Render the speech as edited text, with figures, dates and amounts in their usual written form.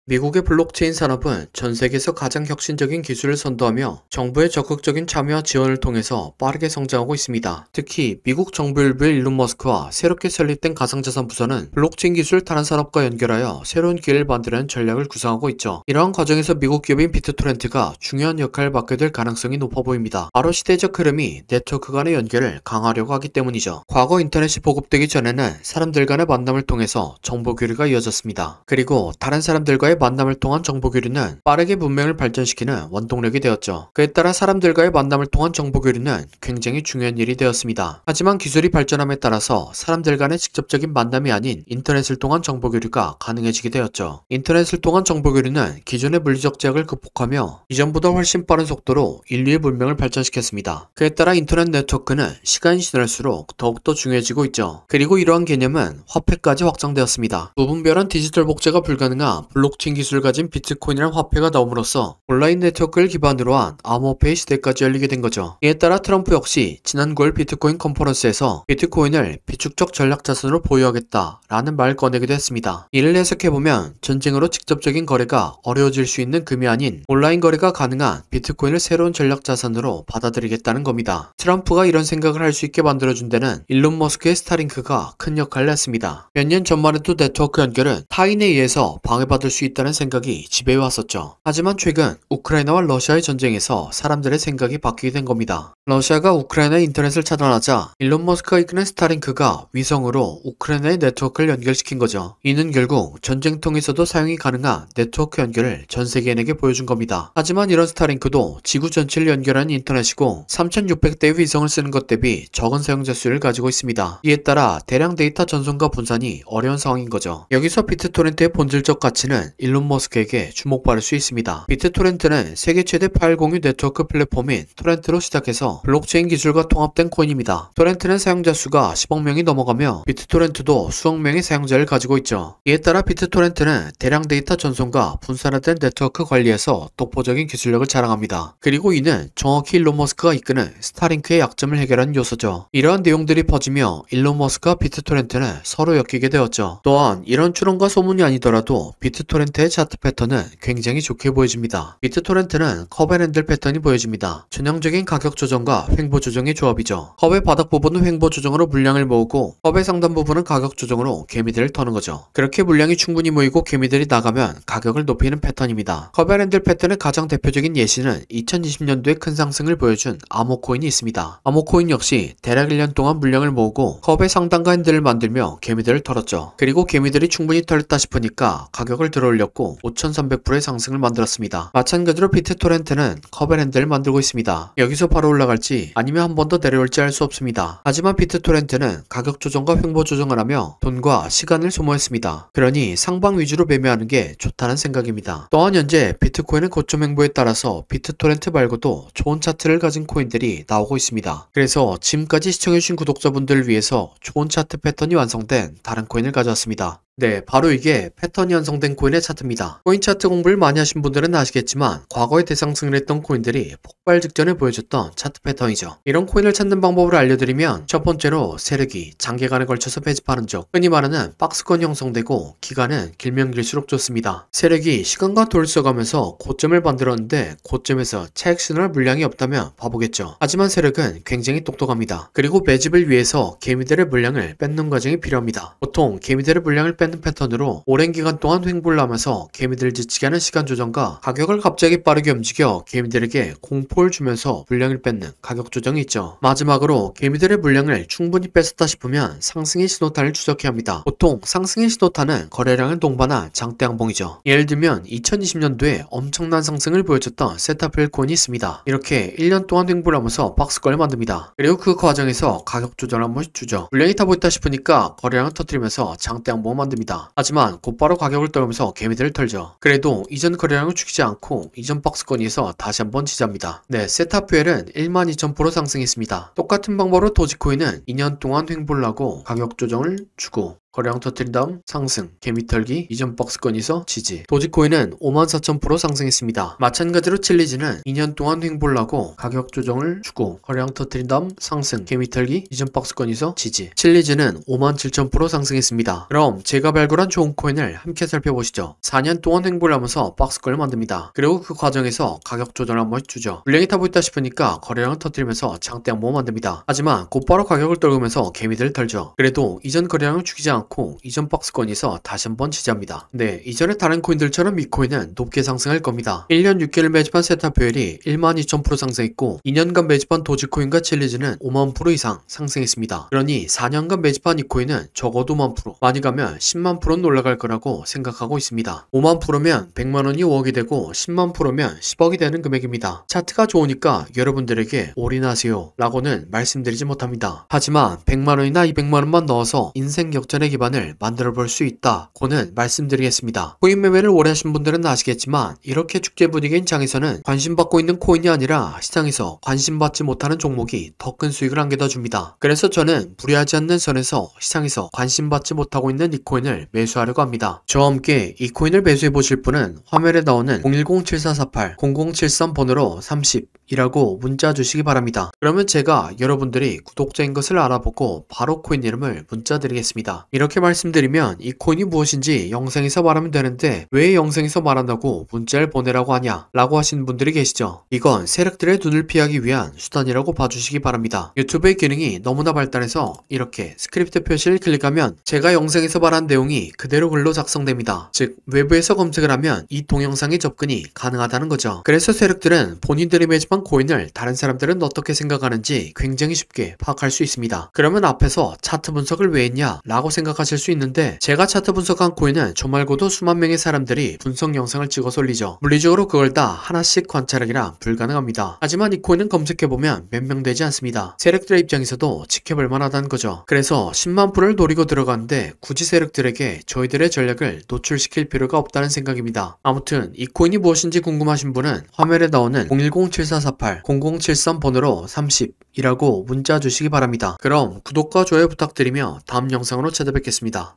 미국의 블록체인 산업은 전 세계에서 가장 혁신적인 기술을 선도하며 정부의 적극적인 참여와 지원을 통해서 빠르게 성장하고 있습니다. 특히 미국 정부 일부의 일론 머스크와 새롭게 설립된 가상자산 부서는 블록체인 기술을 다른 산업과 연결하여 새로운 기회를 만들려는 전략을 구상하고 있죠. 이러한 과정에서 미국 기업인 비트토렌트가 중요한 역할을 맡게 될 가능성이 높아 보입니다. 바로 시대적 흐름이 네트워크 간의 연결을 강화하려고 하기 때문이죠. 과거 인터넷이 보급되기 전에는 사람들 간의 만남을 통해서 정보 교류가 이어졌습니다. 그리고 다른 사람들과의 만남을 통한 정보 교류는 빠르게 문명을 발전시키는 원동력이 되었죠. 그에 따라 사람들과의 만남을 통한 정보 교류는 굉장히 중요한 일이 되었습니다. 하지만 기술이 발전함에 따라서 사람들 간의 직접적인 만남이 아닌 인터넷을 통한 정보 교류가 가능해지게 되었죠. 인터넷을 통한 정보 교류는 기존의 물리적 제약을 극복하며 이전보다 훨씬 빠른 속도로 인류의 문명을 발전시켰습니다. 그에 따라 인터넷 네트워크는 시간이 지날수록 더욱더 중요해지고 있죠. 그리고 이러한 개념은 화폐까지 확장되었습니다. 무분별한 디지털 복제가 불가능한 블록체인 기술을 가진 비트코인이란 화폐가 나옴으로써 온라인 네트워크를 기반으로 한 암호화폐의 시대까지 열리게 된 거죠. 이에 따라 트럼프 역시 지난 9월 비트코인 컨퍼런스에서 비트코인을 비축적 전략 자산으로 보유하겠다라는 말을 꺼내기도 했습니다. 이를 해석해보면 전쟁으로 직접적인 거래가 어려워질 수 있는 금이 아닌 온라인 거래가 가능한 비트코인을 새로운 전략 자산으로 받아들이겠다는 겁니다. 트럼프가 이런 생각을 할 수 있게 만들어준 데는 일론 머스크의 스타링크가 큰 역할을 했습니다. 몇 년 전만 해도 네트워크 연결은 타인에 의해서 방해받을 수 있다는 생각이 지배해 왔었죠. 하지만 최근 우크라이나와 러시아의 전쟁에서 사람들의 생각이 바뀌게 된 겁니다. 러시아가 우크라이나의 인터넷을 차단하자 일론 머스크가 이끄는 스타링크가 위성으로 우크라이나의 네트워크를 연결시킨 거죠. 이는 결국 전쟁통에서도 사용이 가능한 네트워크 연결을 전 세계인에게 보여준 겁니다. 하지만 이런 스타링크도 지구 전체를 연결하는 인터넷이고 3600대의 위성을 쓰는 것 대비 적은 사용자 수를 가지고 있습니다. 이에 따라 대량 데이터 전송과 분산이 어려운 상황인 거죠. 여기서 비트토렌트의 본질적 가치는 일론 머스크에게 주목받을 수 있습니다. 비트토렌트는 세계 최대 파일 공유 네트워크 플랫폼인 토렌트로 시작해서 블록체인 기술과 통합된 코인입니다. 토렌트는 사용자 수가 10억 명이 넘어가며 비트토렌트도 수억 명의 사용자를 가지고 있죠. 이에 따라 비트토렌트는 대량 데이터 전송과 분산화된 네트워크 관리에서 독보적인 기술력을 자랑합니다. 그리고 이는 정확히 일론 머스크가 이끄는 스타링크의 약점을 해결하는 요소죠. 이러한 내용들이 퍼지며 일론 머스크와 비트토렌트는 서로 엮이게 되었죠. 또한 이런 추론과 소문이 아니더라도 비트토렌트의 차트 패턴은 굉장히 좋게 보여집니다. 비트토렌트는 컵앤핸들 패턴이 보여집니다. 전형적인 가격 조정과 횡보 조정의 조합이죠. 컵의 바닥 부분은 횡보 조정으로 물량을 모으고 컵의 상단 부분은 가격 조정으로 개미들을 터는 거죠. 그렇게 물량이 충분히 모이고 개미들이 나가면 가격을 높이는 패턴입니다. 컵앤핸들 패턴의 가장 대표적인 예시는 2020년도에 큰 상승을 보여준 암호코인이 있습니다. 암호코인 역시 대략 1년 동안 물량을 모으고 컵의 상단과 핸들을 만들며 개미들을 털었죠. 그리고 개미들이 충분히 털렸다 싶으니까 가격을 들어올렸고 5300%의 상승을 만들었습니다. 마찬가지로 비트토렌트는 컵앤핸들을 만들고 있습니다. 여기서 바로 올라갈지 아니면 한 번 더 내려올지 알 수 없습니다. 하지만 비트토렌트는 가격 조정과 횡보 조정을 하며 돈과 시간을 소모했습니다. 그러니 상방 위주로 매매하는 게 좋다는 생각입니다. 또한 현재 비트코인의 고점 횡보에 따라서 비트토렌트 말고도 좋은 차트를 가진 코인들이 나오고 있습니다. 그래서 지금까지 시청해주신 구독자분들을 위해서 좋은 차트 패턴이 완성된 다른 코인을 가져왔습니다. 네, 바로 이게 패턴이 완성된 코인의 차트입니다. 코인 차트 공부를 많이 하신 분들은 아시겠지만 과거에 대상승을 했던 코인들이 폭발 직전에 보여줬던 차트 패턴이죠. 이런 코인을 찾는 방법을 알려드리면 첫 번째로 세력이 장기간에 걸쳐서 배집하는 쪽, 흔히 말하는 박스권이 형성되고 기간은 길면 길수록 좋습니다. 세력이 시간과 돈을 써가면서 고점을 만들었는데 고점에서 차익 신호나 물량이 없다면 바보겠죠. 하지만 세력은 굉장히 똑똑합니다. 그리고 매집을 위해서 개미들의 물량을 뺏는 과정이 필요합니다. 보통 개미들의 물량을 뺏는 패턴으로 오랜 기간 동안 횡보를 하면서 개미들을 지치게 하는 시간 조정과 가격을 갑자기 빠르게 움직여 개미들에게 공포를 주면서 물량을 뺏는 가격 조정이 있죠. 마지막으로 개미들의 물량을 충분히 뺏었다 싶으면 상승의 신호탄을 추적해야 합니다. 보통 상승의 신호탄은 거래량을 동반한 장대 양봉이죠. 예를 들면 2020년도에 엄청난 상승을 보여줬던 세타필 코인이 있습니다. 이렇게 1년 동안 횡보를 하면서 박스권을 만듭니다. 그리고 그 과정에서 가격 조정을 한 번씩 주죠. 물량이 다 보였다 싶으니까 거래량을 터뜨리면서 장대 양봉을 만듭니다. 하지만 곧바로 가격을 떨면서 개미들을 털죠. 그래도 이전 거래량을 죽이지 않고 이전 박스권에서 다시 한번 지지합니다. 네, 세타퓨엘은 12,000% 상승했습니다. 똑같은 방법으로 도지코인은 2년 동안 횡보를 하고 가격 조정을 주고 거래량 터뜨린 다음 상승, 개미털기, 이전 박스권에서 지지. 도지코인은 54,000% 상승했습니다. 마찬가지로 칠리즈는 2년 동안 횡보를 하고 가격 조정을 주고 거래량 터뜨린 다음 상승, 개미털기, 이전 박스권에서 지지. 칠리즈는 57,000% 상승했습니다. 그럼 제가 발굴한 좋은 코인을 함께 살펴보시죠. 4년 동안 횡보를 하면서 박스권을 만듭니다. 그리고 그 과정에서 가격 조정을 한번 주죠. 물량이 타고 있다 싶으니까 거래량을 터뜨리면서 장대 한번 만듭니다. 하지만 곧바로 가격을 떨구면서 개미들을 털죠. 그래도 이전 거래량을 죽이지 않고 이전 박스권에서 다시 한번 지지합니다. 네, 이전에 다른 코인들처럼 이 코인은 높게 상승할 겁니다. 1년 6개월 매집한 세타표율이 12,000% 상승했고 2년간 매집한 도지코인과 칠리즈는 50,000% 이상 상승했습니다. 그러니 4년간 매집한 이 코인은 적어도 50,000%, 많이 가면 100,000%는 올라갈 거라고 생각하고 있습니다. 50,000%면 100만원이 5억이 되고 100,000%면 10억이 되는 금액입니다. 차트가 좋으니까 여러분들에게 올인하세요 라고는 말씀드리지 못합니다. 하지만 100만원이나 200만원만 넣어서 인생 역전의 기반을 만들어 볼 수 있다고는 말씀드리겠습니다. 코인 매매를 오래 하신 분들은 아시겠지만 이렇게 축제 분위기인 장에서는 관심받고 있는 코인이 아니라 시장에서 관심받지 못하는 종목이 더 큰 수익을 안겨다 줍니다. 그래서 저는 무리하지 않는 선에서 시장에서 관심받지 못하고 있는 이 코인을 매수하려고 합니다. 저와 함께 이 코인을 매수해 보실 분은 화면에 나오는 010-7448-0073번호로 30이라고 문자 주시기 바랍니다. 그러면 제가 여러분들이 구독자인 것을 알아보고 바로 코인 이름을 문자 드리겠습니다. 이렇게 말씀드리면 이 코인이 무엇인지 영상에서 말하면 되는데 왜 영상에서 말한다고 문자를 보내라고 하냐 라고 하시는 분들이 계시죠. 이건 세력들의 눈을 피하기 위한 수단이라고 봐주시기 바랍니다. 유튜브의 기능이 너무나 발달해서 이렇게 스크립트 표시를 클릭하면 제가 영상에서 말한 내용이 그대로 글로 작성됩니다. 즉 외부에서 검색을 하면 이 동영상의 접근이 가능하다는 거죠. 그래서 세력들은 본인들이 매집한 코인을 다른 사람들은 어떻게 생각하는지 굉장히 쉽게 파악할 수 있습니다. 그러면 앞에서 차트 분석을 왜 했냐 라고 생각하실 수 있는데 제가 차트 분석한 코인은 저 말고도 수만 명의 사람들이 분석 영상을 찍어서 올리죠. 물리적으로 그걸 다 하나씩 관찰하기란 불가능합니다. 하지만 이 코인은 검색해보면 몇 명 되지 않습니다. 세력들의 입장에서도 지켜볼 만하다는 거죠. 그래서 10만 프로를 노리고 들어가는데 굳이 세력들에게 저희들의 전략을 노출시킬 필요가 없다는 생각입니다. 아무튼 이 코인이 무엇인지 궁금하신 분은 화면에 나오는 010-7448-0073번호로 30이라고 문자 주시기 바랍니다. 그럼 구독과 좋아요 부탁드리며 다음 영상으로 찾아뵙겠습니다.